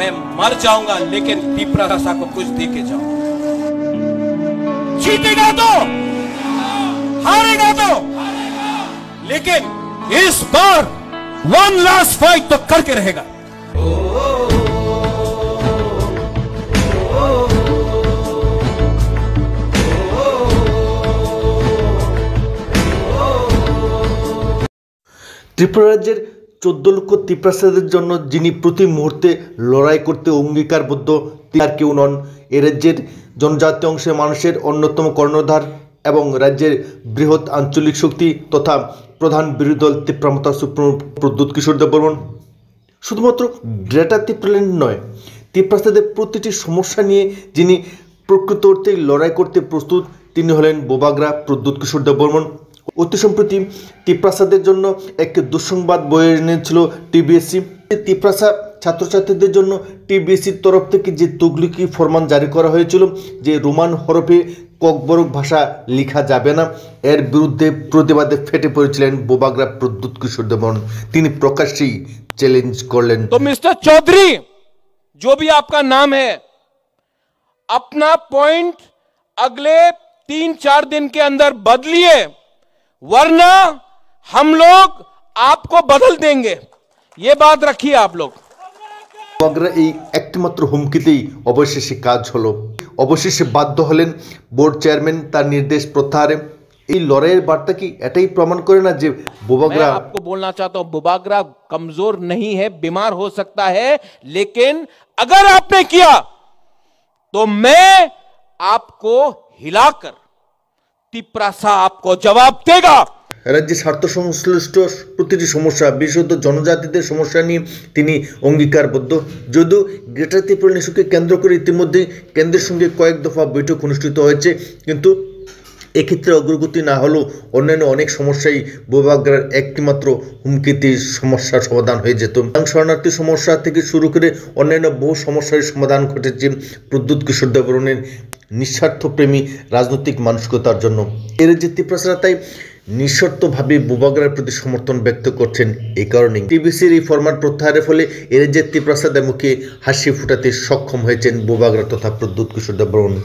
मैं मर जाऊंगा लेकिन तिपरासा को कुछ दे के जाऊंगा। जीतेगा तो, हारेगा तो, लेकिन इस बार वन लास्ट फाइट तो करके रहेगा। ত্রিপুরা রাজ্যের 14 লক্ষ তিপ্রাসাদের জন্য যিনি প্রতি মুহূর্তে লড়াই করতে অঙ্গীকারবদ্ধ তার কেউ নন। এ রাজ্যের জনজাতি অংশের মানুষের অন্যতম কর্ণধার এবং রাজ্যের বৃহৎ আঞ্চলিক শক্তি তথা প্রধান বিরোধী দল ত্রিপুরা সুপ্রিমো প্রদ্যুৎ কিশোর দেববর্মন শুধুমাত্র গ্রেটার ত্রিপুরাল্যান্ড নয়, তিপ্রাসাদের প্রতিটি সমস্যা নিয়ে যিনি প্রকৃত অর্থে লড়াই করতে প্রস্তুত তিনি হলেন বোবাগ্রা প্রদ্যুৎ কিশোর দেববর্মন। অতি সম্প্রতি তিপ্রাসাদের জন্য এক দুঃসংবাদ বয়ে এনেছিল টিবিএসসি। তিপ্রাসা ছাত্রছাত্রীদের জন্য টিবিএসসির তরফ থেকে যে তুগলকি ফরমান জারি করা হয়েছিল যে রোমান হরফে ককবরক ভাষা লেখা যাবে না, এর বিরুদ্ধে প্রতিবাদে ফেটে পড়েছিলেন বোবাগ্রা প্রদ্যুৎ কিশোর দেববর্মন। তিনি প্রকাশ্যেই চ্যালেঞ্জ করলেন, तो मिस्टर चौधरी जो भी आपका नाम है, अपना पॉइंट अगले 3-4 दिन के अंदर बदलिए, वरना हम लोग आपको बदल देंगे। ये बात रखिए आप लोग। বোবাগ্রা এই একটিমাত্র হুমকিতেই অবশেষে কাজ হলো। অবশেষে বাধ্য হলেন বোর্ড চেয়ারম্যান তার নির্দেশ প্রত্যাহারে। এই লড়াইয়ের বার্তা কি এটাই প্রমাণ করে না যে বোবাগ্রা, मैं आपको बोलना चाहता हूं, बोबाग्रा कमजोर नहीं है, बीमार हो सकता है, लेकिन अगर आपने किया तो मैं आपको हिलाकर तिपरासा आपको जवाब देगा। রাজ্যের স্বার্থ সংশ্লিষ্ট প্রতিটি সমস্যা, বিশেষত জনজাতিদের সমস্যা নিয়ে তিনি অঙ্গীকারবদ্ধ। যদিও গ্রেটার ত্রিপুরা ইস্যুকে কেন্দ্র করে ইতিমধ্যে কেন্দ্রের সঙ্গে কয়েক দফা বৈঠক অনুষ্ঠিত হয়েছে, কিন্তু এক্ষেত্রে অগ্রগতি না হলেও অন্যান্য অনেক সমস্যাই বোবাগ্রার একটিমাত্র হুমকিতে সমস্যার সমাধান হয়ে যেত। শরণার্থী সমস্যা থেকে শুরু করে অন্যান্য বহু সমস্যার সমাধান ঘটেছে প্রদ্যুৎ কিশোর দেববর্মনের নিঃস্বার্থপ্রেমী রাজনৈতিক মানসিকতার জন্য। এর যে তিপ্রাসারা তাই নিঃশর্তভাবে বোবাগ্রার প্রতি সমর্থন ব্যক্ত করছেন। এই কারণে টিবিসির এই ফরমান প্রত্যাহারের ফলে এর যে তিপ্রাসাদের মুখে হাসি ফুটাতে সক্ষম হয়েছেন বোবাগ্রা তথা প্রদ্যুৎ কিশোর দেববর্মন।